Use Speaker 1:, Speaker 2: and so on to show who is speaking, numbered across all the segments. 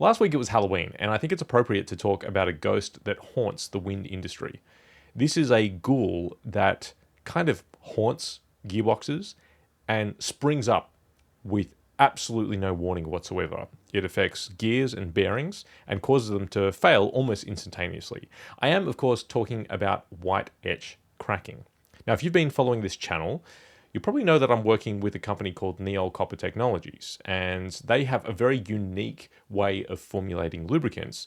Speaker 1: Last week it was Halloween, and I think it's appropriate to talk about a ghost that haunts the wind industry. This is a ghoul that kind of haunts gearboxes and springs up with absolutely no warning whatsoever. It affects gears and bearings and causes them to fail almost instantaneously. I am, of course, talking about white etch cracking. Now, if you've been following this channel, you probably know that I'm working with a company called Neol Copper Technologies, and they have a very unique way of formulating lubricants,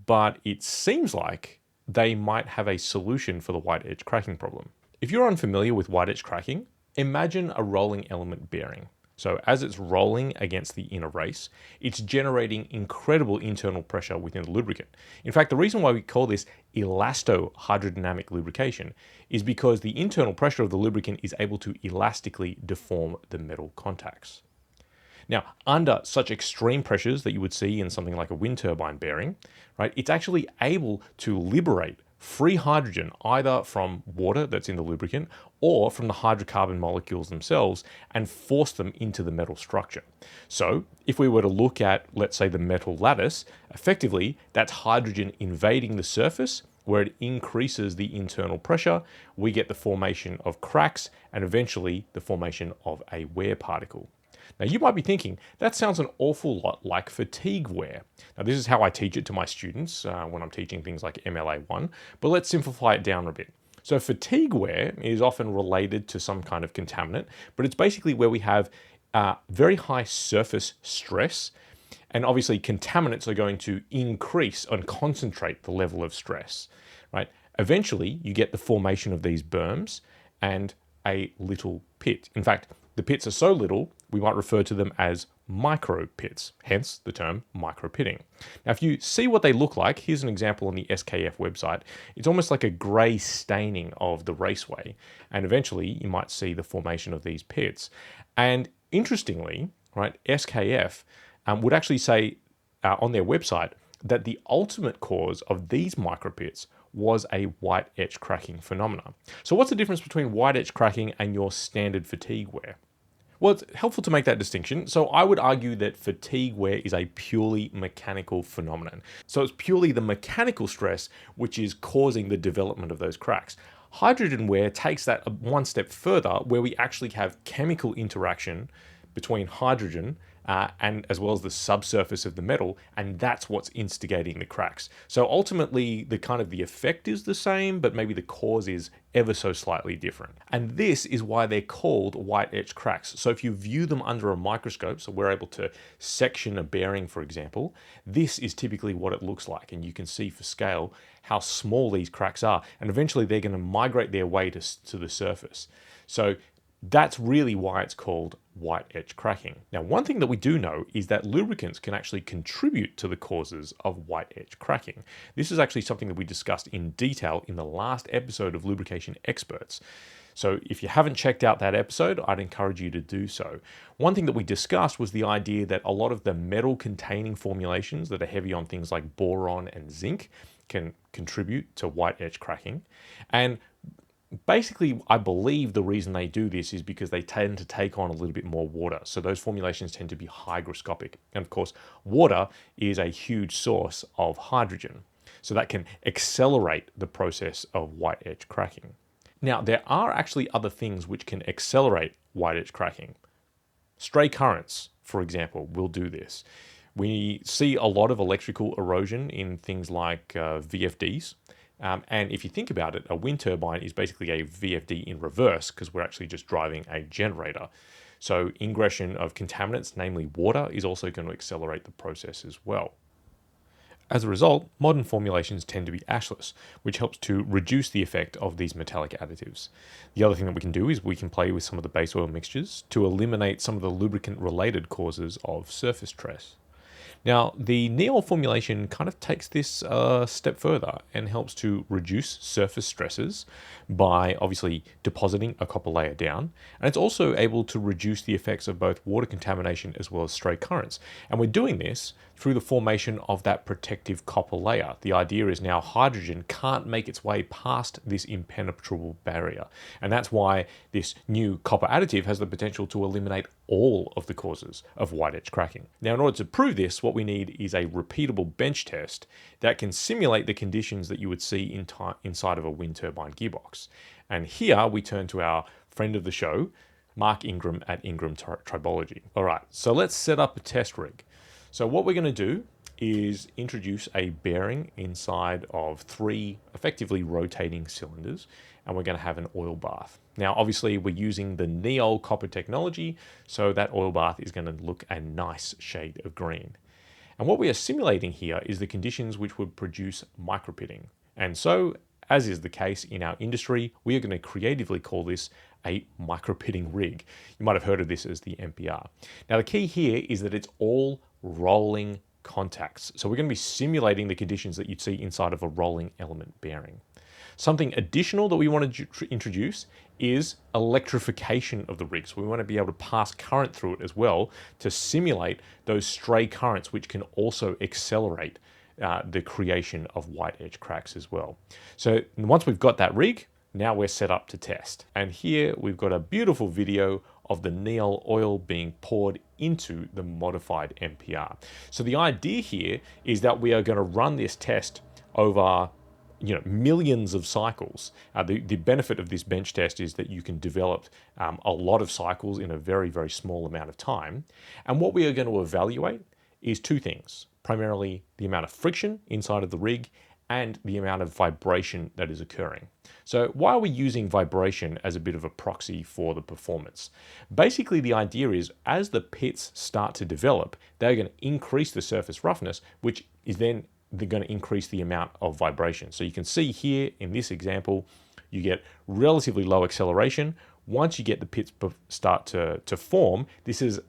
Speaker 1: but it seems like they might have a solution for the white edge cracking problem. If you're unfamiliar with white edge cracking, imagine a rolling element bearing. So as it's rolling against the inner race, it's generating incredible internal pressure within the lubricant. In fact, the reason why we call this elasto-hydrodynamic lubrication is because the internal pressure of the lubricant is able to elastically deform the metal contacts. Now, under such extreme pressures that you would see in something like a wind turbine bearing, right, it's actually able to liberate free hydrogen either from water that's in the lubricant or from the hydrocarbon molecules themselves and force them into the metal structure. So if we were to look at, let's say, the metal lattice, effectively that's hydrogen invading the surface where it increases the internal pressure. We get the formation of cracks and eventually the formation of a wear particle. Now you might be thinking, that sounds an awful lot like fatigue wear. Now this is how I teach it to my students when I'm teaching things like MLA1, but let's simplify it down a bit. So fatigue wear is often related to some kind of contaminant, but it's basically where we have very high surface stress, and obviously contaminants are going to increase and concentrate the level of stress, right? Eventually you get the formation of these berms and a little pit. In fact, the pits are so little, we might refer to them as micro pits, hence the term micro pitting. Now, if you see what they look like, here's an example on the SKF website. It's almost like a grey staining of the raceway, and eventually you might see the formation of these pits. And interestingly, right, SKF would actually say on their website that the ultimate cause of these micro pits was a white etch cracking phenomena. So what's the difference between white etch cracking and your standard fatigue wear? Well, it's helpful to make that distinction. So I would argue that fatigue wear is a purely mechanical phenomenon. So it's purely the mechanical stress which is causing the development of those cracks. Hydrogen wear takes that one step further, where we actually have chemical interaction between hydrogen and as well as the subsurface of the metal, and that's what's instigating the cracks. So ultimately, the effect is the same, but maybe the cause is ever so slightly different. And this is why they're called white etch cracks. So if you view them under a microscope, so we're able to section a bearing, for example, this is typically what it looks like, and you can see for scale how small these cracks are, and eventually they're going to migrate their way to the surface. So that's really why it's called white etch cracking. Now, one thing that we do know is that lubricants can actually contribute to the causes of white etch cracking. This is actually something that we discussed in detail in the last episode of Lubrication Experts. So if you haven't checked out that episode, I'd encourage you to do so. One thing that we discussed was the idea that a lot of the metal containing formulations that are heavy on things like boron and zinc can contribute to white etch cracking. And basically, I believe the reason they do this is because they tend to take on a little bit more water. So those formulations tend to be hygroscopic. And of course, water is a huge source of hydrogen. So that can accelerate the process of white etch cracking. Now, there are actually other things which can accelerate white etch cracking. Stray currents, for example, will do this. We see a lot of electrical erosion in things like VFDs. And if you think about it, a wind turbine is basically a VFD in reverse because we're actually just driving a generator. So ingression of contaminants, namely water, is also going to accelerate the process as well. As a result, modern formulations tend to be ashless, which helps to reduce the effect of these metallic additives. The other thing that we can do is we can play with some of the base oil mixtures to eliminate some of the lubricant-related causes of surface stress. Now, the Neol formulation kind of takes this a step further and helps to reduce surface stresses by obviously depositing a copper layer down. And it's also able to reduce the effects of both water contamination as well as stray currents. And we're doing this through the formation of that protective copper layer. The idea is now hydrogen can't make its way past this impenetrable barrier. And that's why this new copper additive has the potential to eliminate all of the causes of white edge cracking. Now, in order to prove this, what we need is a repeatable bench test that can simulate the conditions that you would see inside of a wind turbine gearbox. And here we turn to our friend of the show, Mark Ingram at Ingram Tribology. All right, so let's set up a test rig. So what we're going to do is introduce a bearing inside of 3 effectively rotating cylinders, and we're going to have an oil bath. Now, obviously, we're using the Neol Copper Technology, so that oil bath is going to look a nice shade of green. And what we are simulating here is the conditions which would produce micropitting. And so, as is the case in our industry, we are going to creatively call this a micropitting rig. You might have heard of this as the MPR. Now, the key here is that it's all rolling contacts. So we're going to be simulating the conditions that you'd see inside of a rolling element bearing. Something additional that we want to introduce is electrification of the rig. So we want to be able to pass current through it as well to simulate those stray currents, which can also accelerate the creation of white edge cracks as well. So once we've got that rig, now we're set up to test. And here we've got a beautiful video of the Neol oil being poured into the modified MPR. So the idea here is that we are going to run this test over millions of cycles. The benefit of this bench test is that you can develop a lot of cycles in a very, very small amount of time. And what we are going to evaluate is 2 things, primarily the amount of friction inside of the rig and the amount of vibration that is occurring. So why are we using vibration as a bit of a proxy for the performance? Basically, the idea is as the pits start to develop, they're going to increase the surface roughness, which is then they're going to increase the amount of vibration. So you can see here in this example, you get relatively low acceleration. Once you get the pits start to form, this is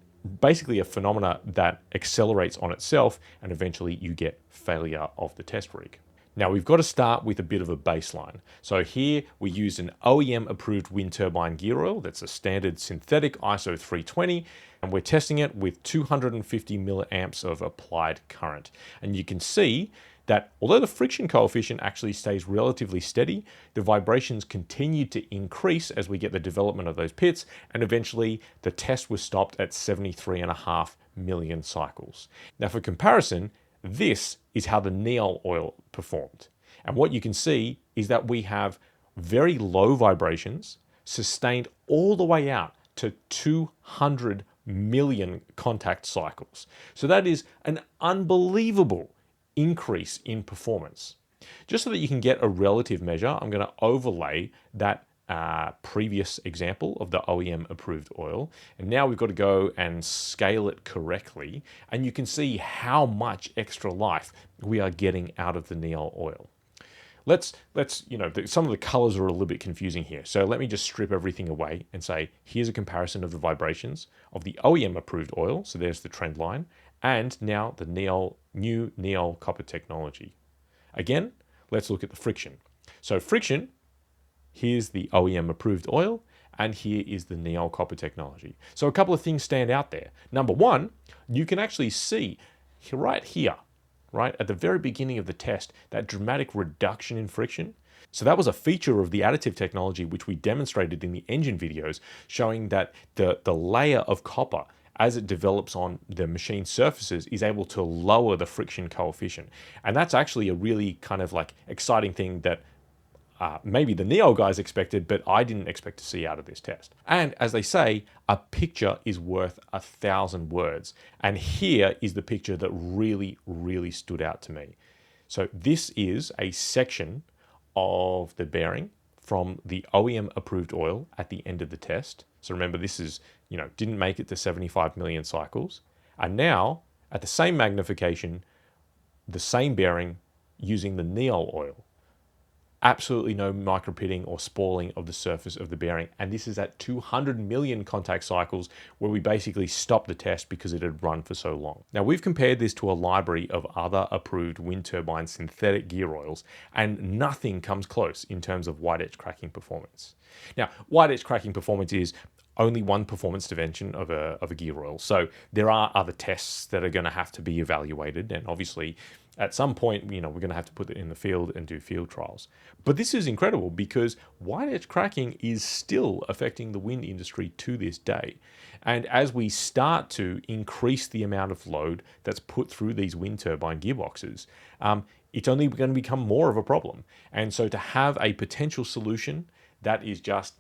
Speaker 1: basically a phenomena that accelerates on itself, and eventually you get failure of the test rig. Now we've got to start with a bit of a baseline. So here we used an OEM-approved wind turbine gear oil. That's a standard synthetic ISO 320, and we're testing it with 250 milliamps of applied current. And you can see that although the friction coefficient actually stays relatively steady, the vibrations continue to increase as we get the development of those pits, and eventually the test was stopped at 73.5 million cycles. Now for comparison, this is how the Neol oil performed. And what you can see is that we have very low vibrations sustained all the way out to 200 million contact cycles. So that is an unbelievable increase in performance. Just so that you can get a relative measure, I'm going to overlay that previous example of the OEM approved oil, and now we've got to go and scale it correctly, and you can see how much extra life we are getting out of the Neol oil. Let's some of the colors are a little bit confusing here, so let me just strip everything away and say here's a comparison of the vibrations of the OEM approved oil, so there's the trend line, and now the new Neol Copper Technology. Again, let's look at the friction. So friction, here's the OEM approved oil, and here is the Neol Copper Technology. So a couple of things stand out there. Number one, you can actually see right here, right at the very beginning of the test, that dramatic reduction in friction. So that was a feature of the additive technology, which we demonstrated in the engine videos, showing that the layer of copper, as it develops on the machine surfaces, is able to lower the friction coefficient. And that's actually a really kind of like exciting thing that maybe the Neol guys expected, but I didn't expect to see out of this test. And as they say, a picture is worth 1,000 words. And here is the picture that really, really stood out to me. So this is a section of the bearing from the OEM approved oil at the end of the test. So remember, this is, didn't make it to 75 million cycles. And now, at the same magnification, the same bearing using the Neol oil. Absolutely no micropitting or spalling of the surface of the bearing. And this is at 200 million contact cycles, where we basically stopped the test because it had run for so long. Now, we've compared this to a library of other approved wind turbine synthetic gear oils, and nothing comes close in terms of white edge cracking performance. Now, white edge cracking performance is only one performance dimension of a gear oil. So there are other tests that are going to have to be evaluated, and obviously at some point, we're going to have to put it in the field and do field trials. But this is incredible because wide edge cracking is still affecting the wind industry to this day. And as we start to increase the amount of load that's put through these wind turbine gearboxes, it's only going to become more of a problem. And so to have a potential solution that is just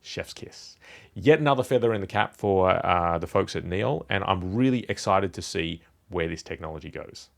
Speaker 1: chef's kiss. Yet another feather in the cap for the folks at Neol, and I'm really excited to see where this technology goes.